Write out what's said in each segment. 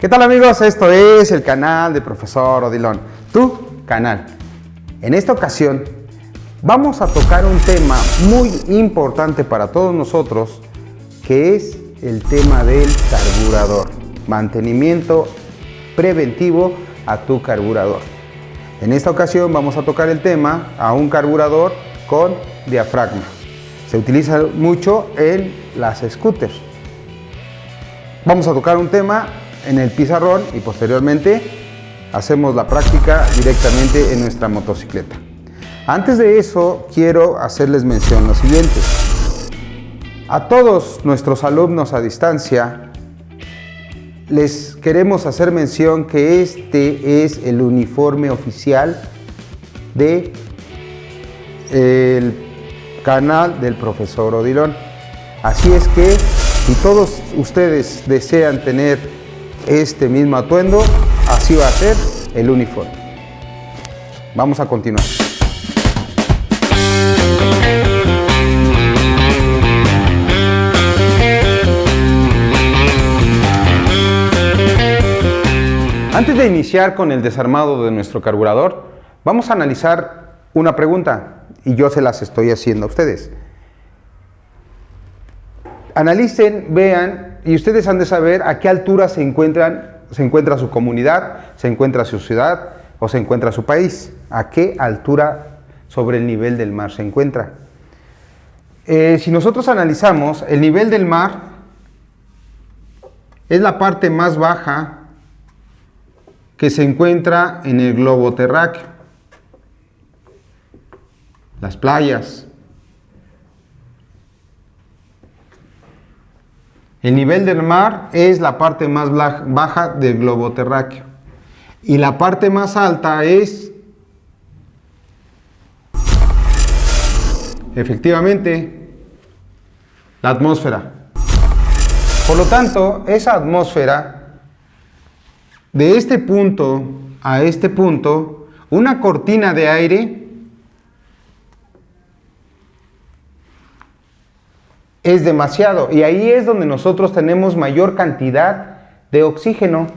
¿Qué tal, amigos? Esto es el canal de Profesor Odilon, tu canal. En esta ocasión vamos a tocar un tema muy importante para todos nosotros, que es el tema del carburador. Mantenimiento preventivo a tu carburador. En esta ocasión vamos a tocar el tema a un carburador con diafragma. Se utiliza mucho en las scooters. Vamos a tocar un tema en el pizarrón y posteriormente hacemos la práctica directamente en nuestra motocicleta. Antes de eso, quiero hacerles mención lo siguiente. A todos nuestros alumnos a distancia, les queremos hacer mención que este es el uniforme oficial del canal del Profesor Odilon. Así es que, si todos ustedes desean tener este mismo atuendo, así va a ser el uniforme. Vamos a continuar. Antes de iniciar con el desarmado de nuestro carburador, vamos a analizar una pregunta y yo se las estoy haciendo a ustedes. Analicen, vean, y ustedes han de saber a qué altura se encuentra su comunidad, se encuentra su ciudad o se encuentra su país. ¿A qué altura sobre el nivel del mar se encuentra? Si nosotros analizamos, el nivel del mar es la parte más baja que se encuentra en el globo terráqueo. Las playas. El nivel del mar es la parte más baja del globo terráqueo. Y la parte más alta es, efectivamente, la atmósfera. Por lo tanto, esa atmósfera, de este punto a este punto, una cortina de aire es demasiado, y ahí es donde nosotros tenemos mayor cantidad de oxígeno.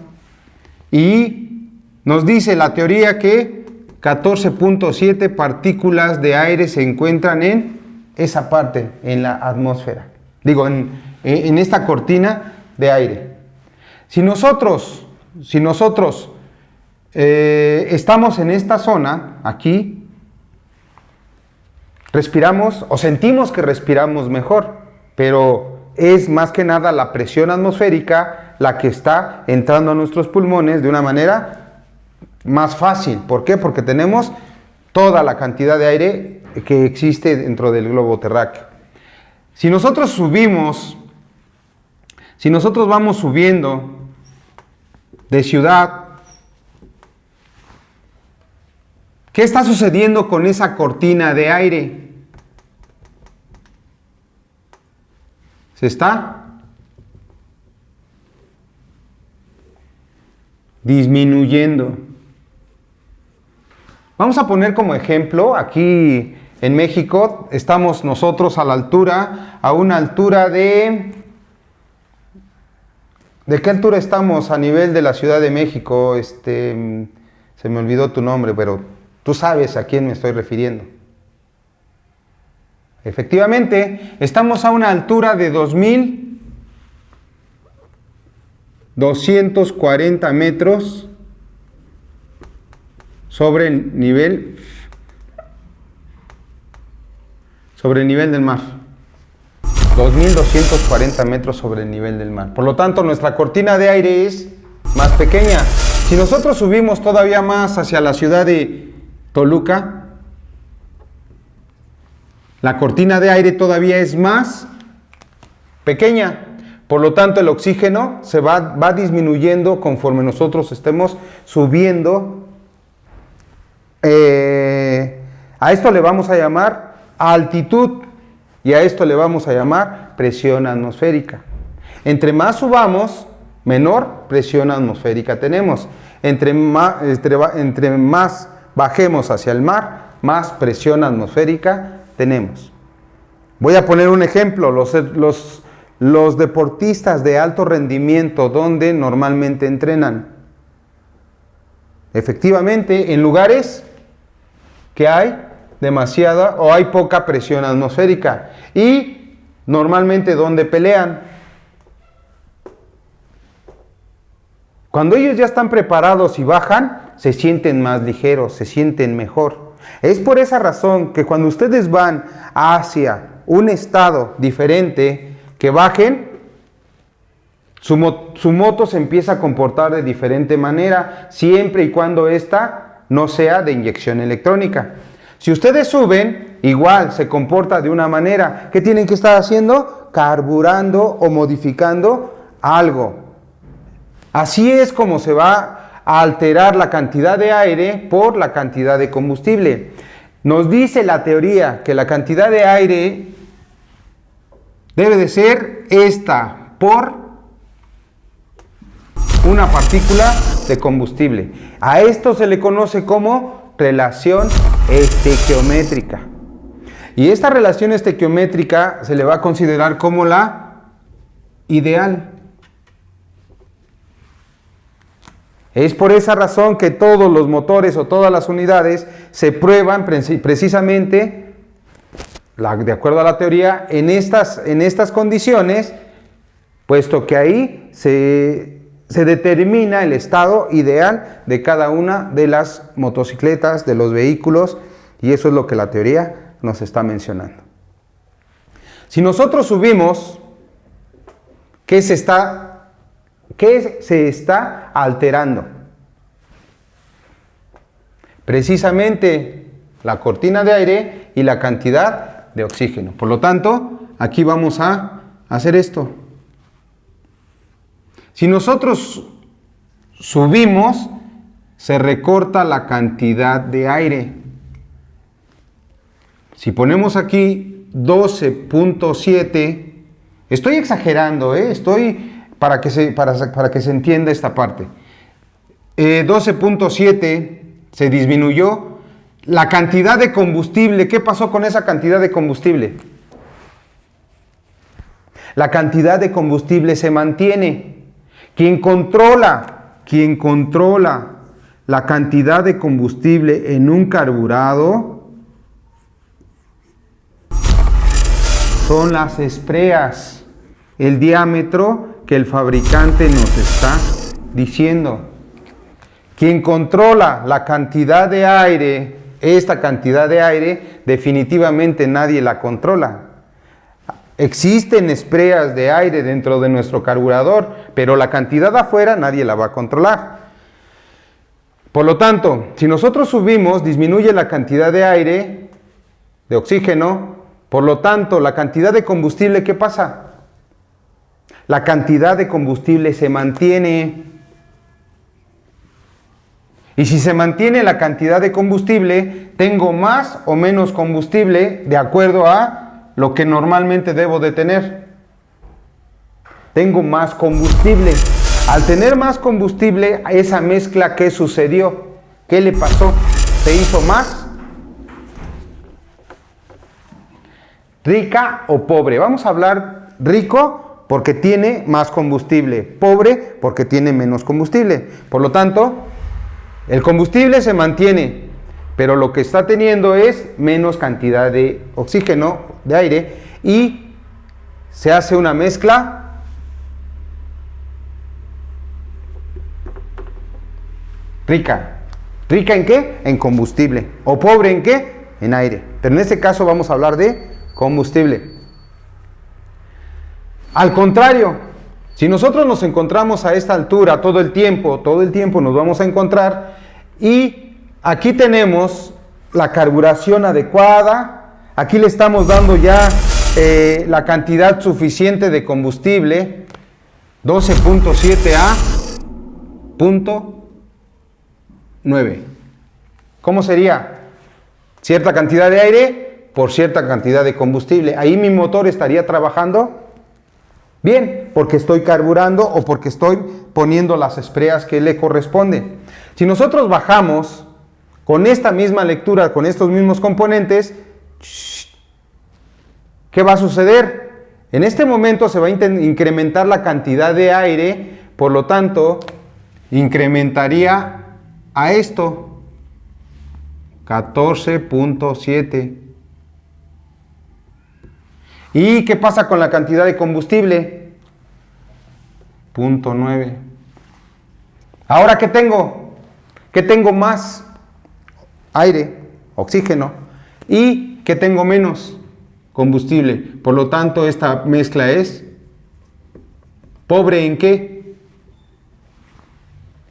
Y nos dice la teoría que 14.7 partículas de aire se encuentran en esa parte, en la atmósfera. Digo, en esta cortina de aire. Si nosotros estamos en esta zona, aquí, respiramos o sentimos que respiramos mejor. Pero es más que nada la presión atmosférica la que está entrando a nuestros pulmones de una manera más fácil. ¿Por qué? Porque tenemos toda la cantidad de aire que existe dentro del globo terráqueo. Si nosotros vamos subiendo de ciudad, ¿qué está sucediendo con esa cortina de aire? Se está disminuyendo. Vamos a poner como ejemplo, aquí en México estamos nosotros a una altura de... ¿De qué altura estamos a nivel de la Ciudad de México? Se me olvidó tu nombre, pero tú sabes a quién me estoy refiriendo. Efectivamente, estamos a una altura de 2.240 metros sobre el nivel del mar. 2.240 metros sobre el nivel del mar. Por lo tanto, nuestra cortina de aire es más pequeña. Si nosotros subimos todavía más hacia la ciudad de Toluca, la cortina de aire todavía es más pequeña. Por lo tanto, el oxígeno se va disminuyendo conforme nosotros estemos subiendo. A esto le vamos a llamar altitud y a esto le vamos a llamar presión atmosférica. Entre más subamos, menor presión atmosférica tenemos. Entre más bajemos hacia el mar, más presión atmosférica tenemos. Voy a poner un ejemplo. Los los deportistas de alto rendimiento donde normalmente entrenan? Efectivamente, en lugares que hay demasiada o hay poca presión atmosférica y normalmente donde pelean. Cuando ellos ya están preparados y bajan, se sienten más ligeros, se sienten mejor. Es por esa razón que cuando ustedes van hacia un estado diferente, que bajen, su moto se empieza a comportar de diferente manera, siempre y cuando ésta no sea de inyección electrónica. Si ustedes suben, igual se comporta de una manera. ¿Qué tienen que estar haciendo? Carburando o modificando algo. Así es como se va a alterar la cantidad de aire por la cantidad de combustible. Nos dice la teoría que la cantidad de aire debe de ser esta por una partícula de combustible. A esto se le conoce como relación estequiométrica. Y esta relación estequiométrica se le va a considerar como la ideal. Es por esa razón que todos los motores o todas las unidades se prueban precisamente, de acuerdo a la teoría, en estas condiciones, puesto que ahí se determina el estado ideal de cada una de las motocicletas, de los vehículos, y eso es lo que la teoría nos está mencionando. Si nosotros subimos, ¿qué se está alterando? Precisamente la cortina de aire y la cantidad de oxígeno. Por lo tanto, aquí vamos a hacer esto. Si nosotros subimos, se recorta la cantidad de aire. Si ponemos aquí 12.7, estoy exagerando, para que se entienda esta parte. 12.7 se disminuyó. La cantidad de combustible, ¿qué pasó con esa cantidad de combustible? La cantidad de combustible se mantiene. Quien controla la cantidad de combustible en un carburado son las espreas, el diámetro que el fabricante nos está diciendo. Quien controla la cantidad de aire, esta cantidad de aire, definitivamente nadie la controla. Existen espreas de aire dentro de nuestro carburador, pero la cantidad afuera nadie la va a controlar. Por lo tanto, si nosotros subimos, disminuye la cantidad de aire, de oxígeno, por lo tanto, la cantidad de combustible, ¿qué pasa? La cantidad de combustible se mantiene. Y si se mantiene la cantidad de combustible, tengo más o menos combustible de acuerdo a lo que normalmente debo de tener. Tengo más combustible. Al tener más combustible, esa mezcla, ¿qué sucedió? ¿Qué le pasó? ¿Se hizo más rica o pobre? Vamos a hablar rico porque tiene más combustible, pobre porque tiene menos combustible. Por lo tanto, el combustible se mantiene, pero lo que está teniendo es menos cantidad de oxígeno, de aire, y se hace una mezcla rica. ¿Rica en qué? En combustible. ¿O pobre en qué? En aire. Pero en este caso vamos a hablar de combustible. Al contrario, si nosotros nos encontramos a esta altura todo el tiempo nos vamos a encontrar, y aquí tenemos la carburación adecuada, aquí le estamos dando ya la cantidad suficiente de combustible, 12.7 a 0.9. ¿Cómo sería? Cierta cantidad de aire por cierta cantidad de combustible. Ahí mi motor estaría trabajando bien, porque estoy carburando o porque estoy poniendo las espreas que le corresponden. Si nosotros bajamos con esta misma lectura, con estos mismos componentes, ¿qué va a suceder? En este momento se va a incrementar la cantidad de aire, por lo tanto, incrementaría a esto, 14.7. ¿Y qué pasa con la cantidad de combustible? 0.9. Ahora, ¿qué tengo? ¿Qué tengo más? Aire, oxígeno. ¿Y qué tengo menos? Combustible. Por lo tanto, esta mezcla es pobre ¿en qué?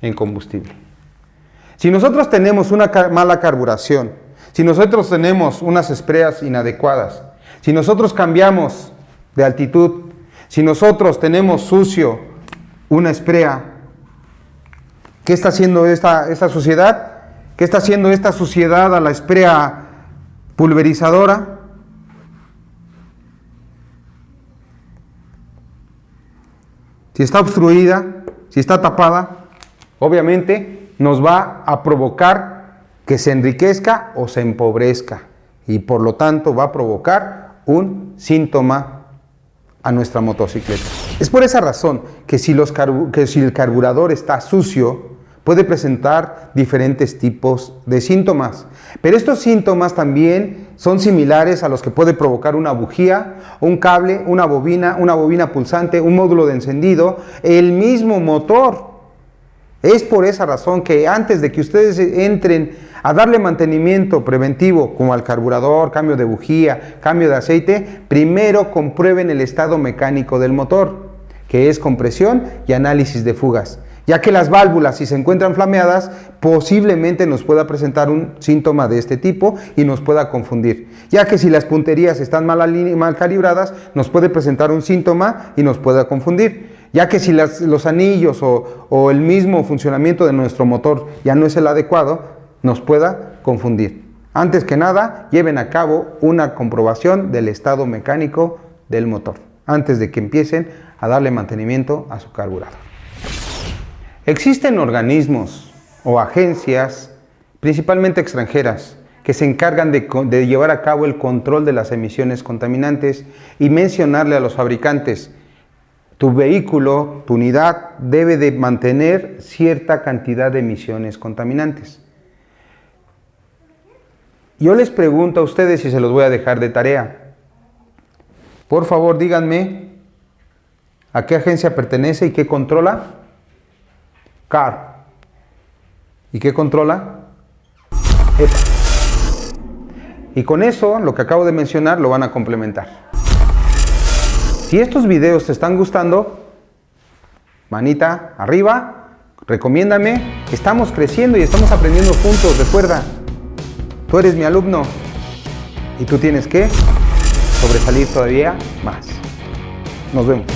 En combustible. Si nosotros tenemos una mala carburación, si nosotros tenemos unas espreas inadecuadas, si nosotros cambiamos de altitud, si nosotros tenemos sucio una esprea, ¿qué está haciendo esta suciedad? ¿Qué está haciendo esta suciedad a la esprea pulverizadora? Si está obstruida, si está tapada, obviamente nos va a provocar que se enriquezca o se empobrezca y por lo tanto va a provocar un síntoma a nuestra motocicleta. Es por esa razón que si el carburador está sucio, puede presentar diferentes tipos de síntomas. Pero estos síntomas también son similares a los que puede provocar una bujía, un cable, una bobina pulsante, un módulo de encendido, el mismo motor. Es por esa razón que antes de que ustedes entren a darle mantenimiento preventivo como al carburador, cambio de bujía, cambio de aceite, primero comprueben el estado mecánico del motor, que es compresión y análisis de fugas, ya que las válvulas, si se encuentran flameadas, posiblemente nos pueda presentar un síntoma de este tipo y nos pueda confundir, ya que si las punterías están mal calibradas, nos puede presentar un síntoma y nos pueda confundir. Ya que si los anillos o el mismo funcionamiento de nuestro motor ya no es el adecuado, nos pueda confundir. Antes que nada, lleven a cabo una comprobación del estado mecánico del motor, antes de que empiecen a darle mantenimiento a su carburador. Existen organismos o agencias, principalmente extranjeras, que se encargan de llevar a cabo el control de las emisiones contaminantes y mencionarle a los fabricantes: tu vehículo, tu unidad debe de mantener cierta cantidad de emisiones contaminantes. Yo les pregunto a ustedes y se los voy a dejar de tarea. Por favor, díganme a qué agencia pertenece y qué controla. CAR. ¿Y qué controla? EPA. Y con eso, lo que acabo de mencionar, lo van a complementar. Si estos videos te están gustando, manita arriba, recomiéndame, estamos creciendo y estamos aprendiendo juntos. Recuerda, tú eres mi alumno y tú tienes que sobresalir todavía más. Nos vemos.